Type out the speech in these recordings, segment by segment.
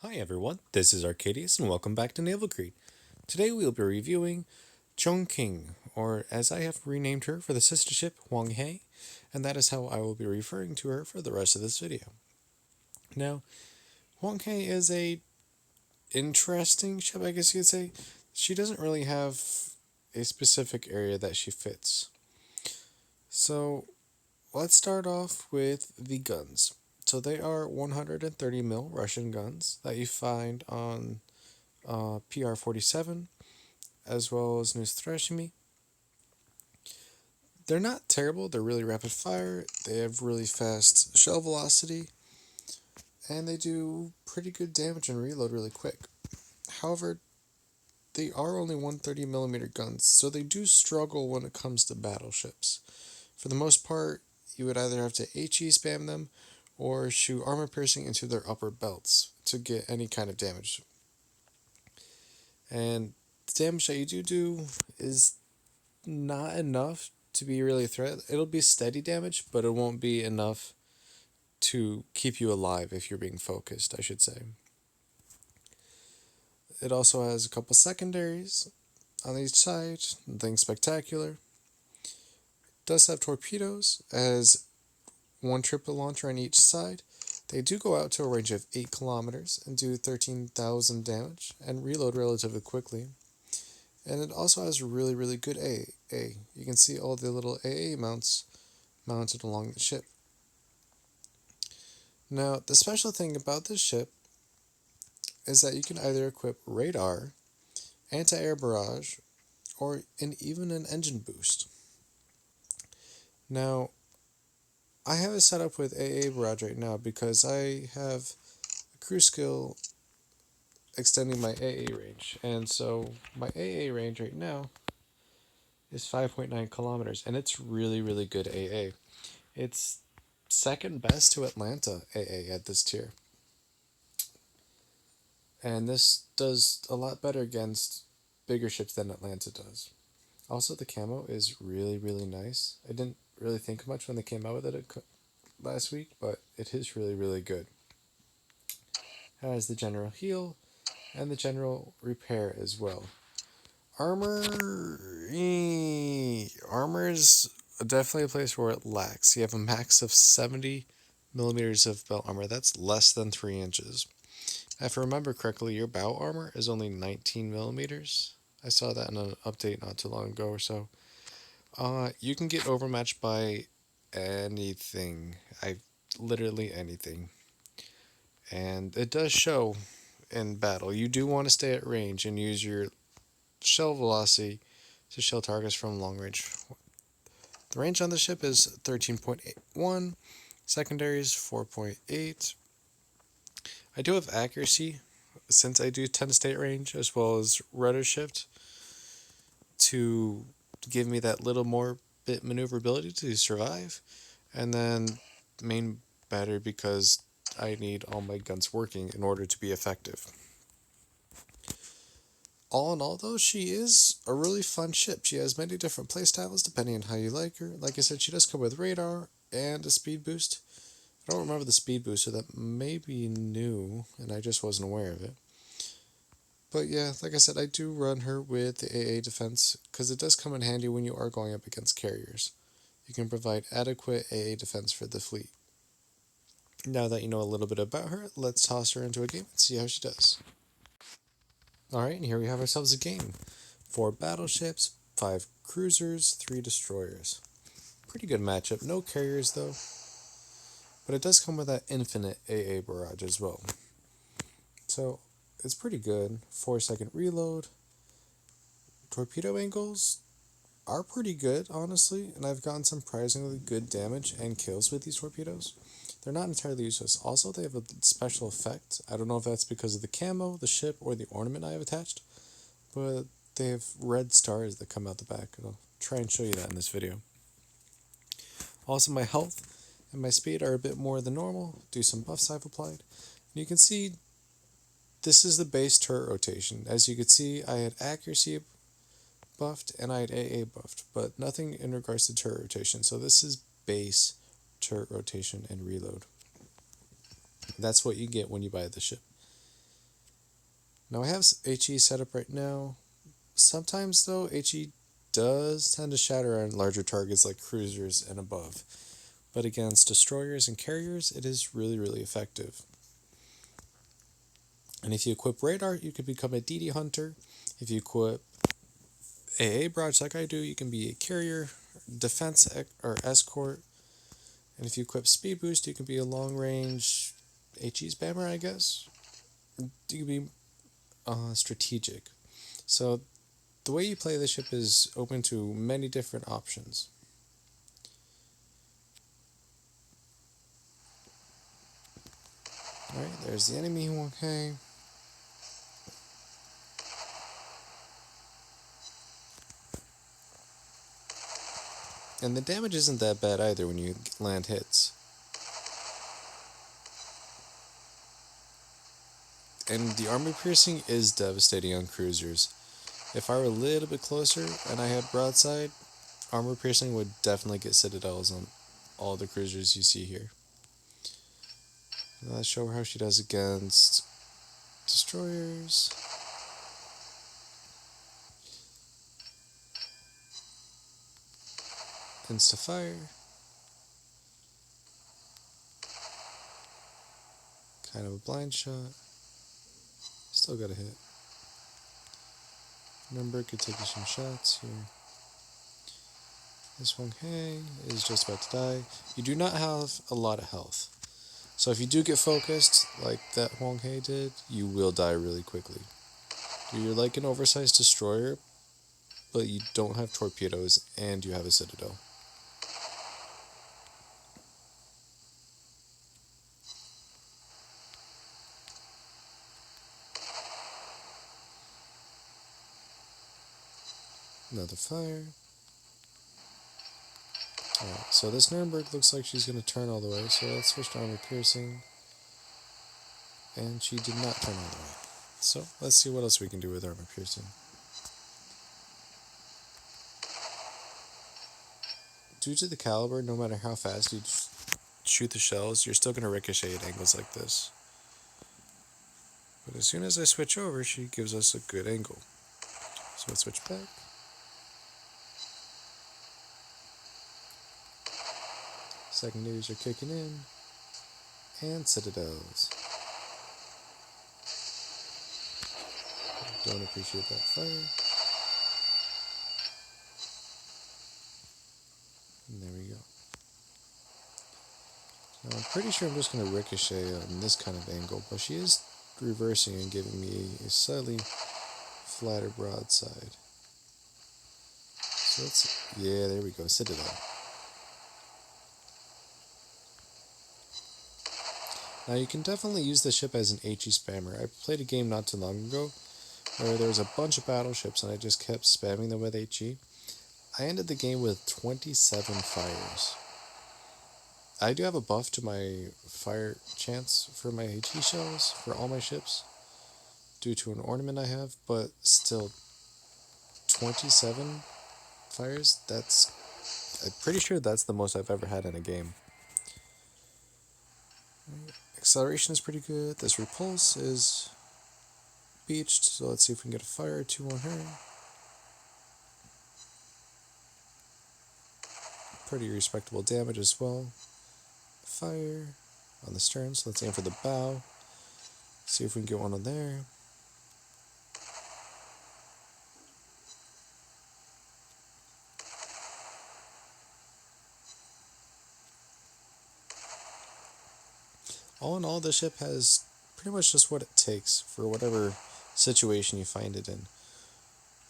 Hi everyone, this is Arcadius and welcome back to Naval. Today we will be reviewing Tchoung, or as I have renamed her for the sister ship, Huang, and that is how I will be referring to her for the rest of this video. Now, Huang is a interesting ship, I guess you could say. She doesn't really have a specific area that she fits. So, let's start off with the guns. So they are 130 mil Russian guns that you find on PR-47 as well as Nostrashimi. They're not terrible, they're really rapid fire, they have really fast shell velocity, and they do pretty good damage and reload really quick. However, they are only 130mm guns, so they do struggle when it comes to battleships. For the most part, you would either have to HE spam them or shoot armor piercing into their upper belts to get any kind of damage. And the damage that you do is not enough to be really a threat. It'll be steady damage, but it won't be enough to keep you alive if you're being focused, I should say. It also has a couple secondaries on each side, nothing spectacular. It does have torpedoes, as one triple launcher on each side. They do go out to a range of 8 kilometers and do 13,000 damage and reload relatively quickly. And it also has really, really good AA. You can see all the little AA mounts mounted along the ship. Now, the special thing about this ship is that you can either equip radar, anti-air barrage, or even an engine boost. Now, I have it set up with AA barrage right now because I have a crew skill extending my AA range. And so my AA range right now is 5.9 kilometers, and it's really, really good AA. It's second best to Atlanta AA at this tier. And this does a lot better against bigger ships than Atlanta does. Also, the camo is really, really nice. I didn't really think much when they came out with it last week, but it is really, really good. It has the general heal and the general repair as well. Armor, armor is definitely a place where it lacks. You have a max of 70mm of belt armor. That's less than 3 inches. If I remember correctly, your bow armor is only 19mm. I saw that in an update not too long ago or so. You can get overmatched by anything. Literally anything. And it does show in battle. You do want to stay at range and use your shell velocity to shell targets from long range. The range on the ship is 13.81, secondary is 4.8. I do have accuracy since I do tend to stay at range, as well as rudder shift to give me that little more bit maneuverability to survive, and then main battery because I need all my guns working in order to be effective. All in all, though, she is a really fun ship. She has many different playstyles depending on how you like her. Like I said, she does come with radar and a speed boost. I don't remember the speed booster, that may be new, and I just wasn't aware of it. But yeah, like I said, I do run her with the AA defense, because it does come in handy when you are going up against carriers. You can provide adequate AA defense for the fleet. Now that you know a little bit about her, let's toss her into a game and see how she does. Alright, and here we have ourselves a game. 4 battleships, 5 cruisers, 3 destroyers. Pretty good matchup. No carriers though. But it does come with that infinite AA barrage as well. So it's pretty good. 4-second reload. Torpedo angles are pretty good, honestly, and I've gotten surprisingly good damage and kills with these torpedoes. They're not entirely useless. Also, they have a special effect. I don't know if that's because of the camo, the ship, or the ornament I have attached, but they have red stars that come out the back, and I'll try and show you that in this video. Also, my health and my speed are a bit more than normal due to some buffs I've applied. And you can see this is the base turret rotation. As you can see, I had accuracy buffed and I had AA buffed, but nothing in regards to turret rotation. So this is base turret rotation and reload. That's what you get when you buy the ship. Now I have HE set up right now. Sometimes though, HE does tend to shatter on larger targets like cruisers and above. But against destroyers and carriers, it is really, really effective. And if you equip radar, you can become a DD hunter. If you equip AA broads like I do, you can be a carrier, defense or escort. And if you equip speed boost, you can be a long range HE spammer, I guess. You can be strategic. So the way you play the ship is open to many different options. Alright, there's the enemy Huang. And the damage isn't that bad either when you land hits. And the armor piercing is devastating on cruisers. If I were a little bit closer and I had broadside, armor piercing would definitely get citadels on all the cruisers you see here. Now let's show her how she does against destroyers. Insta fire. Kind of a blind shot. Still got a hit. Remember, could take you some shots here. This Huang is just about to die. You do not have a lot of health. So if you do get focused, like that Huang did, you will die really quickly. You're like an oversized destroyer, but you don't have torpedoes and you have a citadel. Another fire. Alright, so this Nuremberg looks like she's going to turn all the way, so let's switch to armor piercing. And she did not turn all the way. So let's see what else we can do with armor piercing. Due to the caliber, no matter how fast you shoot the shells, you're still going to ricochet at angles like this. But as soon as I switch over, she gives us a good angle. So let's switch back. Secondaries are kicking in. And citadels. Don't appreciate that fire. And there we go. Now I'm pretty sure I'm just going to ricochet on this kind of angle, but she is reversing and giving me a slightly flatter broadside. So let's, yeah, there we go, citadel. Now you can definitely use the ship as an HE spammer. I played a game not too long ago where there was a bunch of battleships and I just kept spamming them with HE. I ended the game with 27 fires. I do have a buff to my fire chance for my HE shells for all my ships due to an ornament I have, but still 27 fires, I'm pretty sure that's the most I've ever had in a game. Acceleration is pretty good. This repulse is beached, so let's see if we can get a fire or two on her. Pretty respectable damage as well. Fire on the stern, so let's aim for the bow. See if we can get one on there. All in all, the ship has pretty much just what it takes for whatever situation you find it in.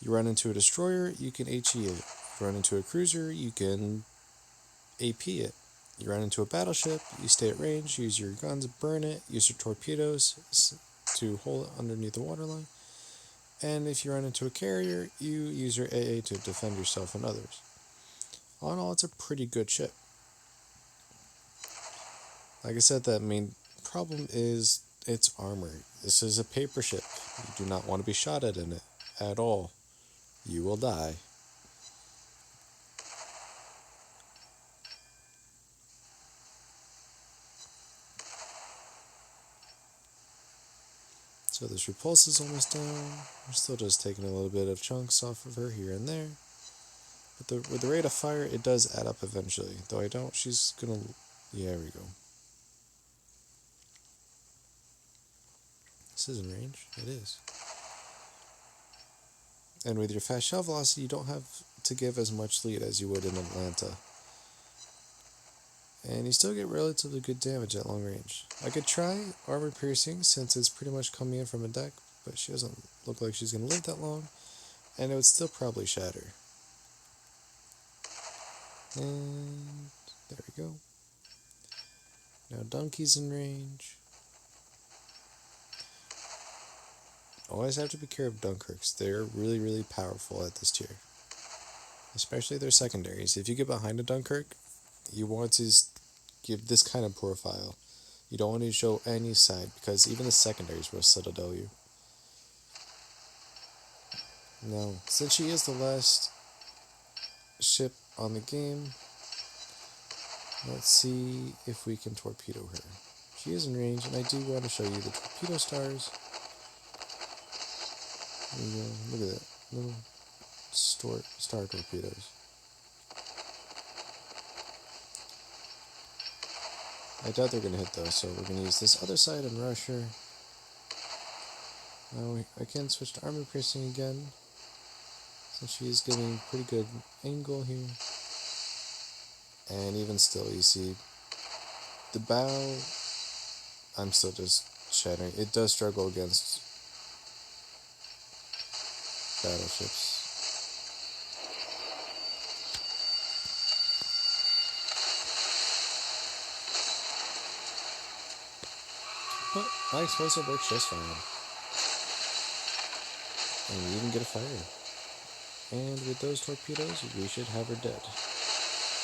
You run into a destroyer, you can HE it. You run into a cruiser, you can AP it. You run into a battleship, you stay at range, use your guns, burn it, use your torpedoes to hold it underneath the waterline. And if you run into a carrier, you use your AA to defend yourself and others. All in all, it's a pretty good ship. Like I said, the main problem is its armor. This is a paper ship. You do not want to be shot at in it at all. You will die. So this repulse is almost down. We're still just taking a little bit of chunks off of her here and there. But with the rate of fire, it does add up eventually. Though I don't, she's gonna... Yeah, there we go. This is in range. It is. And with your fast shell velocity, you don't have to give as much lead as you would in Atlanta. And you still get relatively good damage at long range. I could try armor piercing since it's pretty much coming in from a deck, but she doesn't look like she's going to live that long, and it would still probably shatter. And there we go. Now Donkey's in range. Always have to be careful of Dunkirks. They're really, really powerful at this tier. Especially their secondaries. If you get behind a Dunkirk, you want to give this kind of profile. You don't want to show any side, because even the secondaries will citadel you. Now, since she is the last ship on the game, let's see if we can torpedo her. She is in range, and I do want to show you the torpedo stars. There you go. Look at that. Little star torpedoes. I doubt they're going to hit those, so we're going to use this other side and rush her. Now I can switch to armor piercing again, since she is getting pretty good angle here. And even still, you see, the bow, I'm still just shattering. It does struggle against battleships. But my explosive works just fine. And we even get a fire. And with those torpedoes, we should have her dead.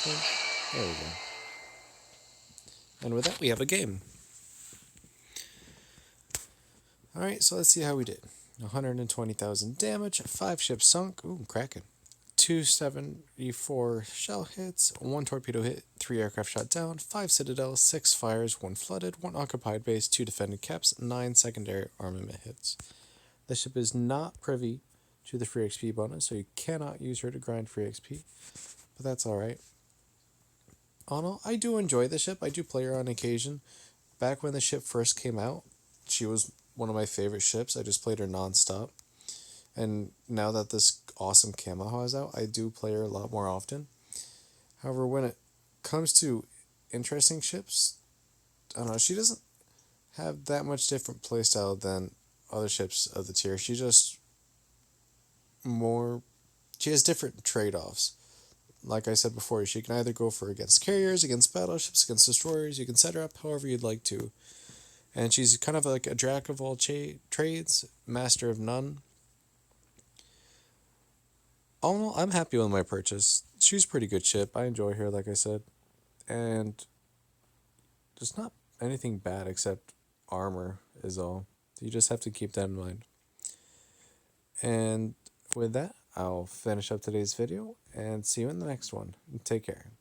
And there we go. And with that, we have a game. Alright, so let's see how we did. 120,000 damage, 5 ships sunk. Ooh, cracking. 274 shell hits, 1 torpedo hit, 3 aircraft shot down, 5 citadels, 6 fires, 1 flooded, 1 occupied base, 2 defended caps, 9 secondary armament hits. The ship is not privy to the free XP bonus, so you cannot use her to grind free XP, but that's alright. All in all, I do enjoy the ship. I do play her on occasion. Back when the ship first came out, she was one of my favorite ships. I just played her non-stop. And now that this awesome camo is out, I do play her a lot more often. However, when it comes to interesting ships, I don't know, she doesn't have that much different playstyle than other ships of the tier. She has different trade-offs. Like I said before, she can either go for against carriers, against battleships, against destroyers. You can set her up however you'd like to. And she's kind of like a jack of all trades, master of none. All in all, I'm happy with my purchase. She's a pretty good ship. I enjoy her, like I said. And there's not anything bad except armor is all. You just have to keep that in mind. And with that, I'll finish up today's video and see you in the next one. Take care.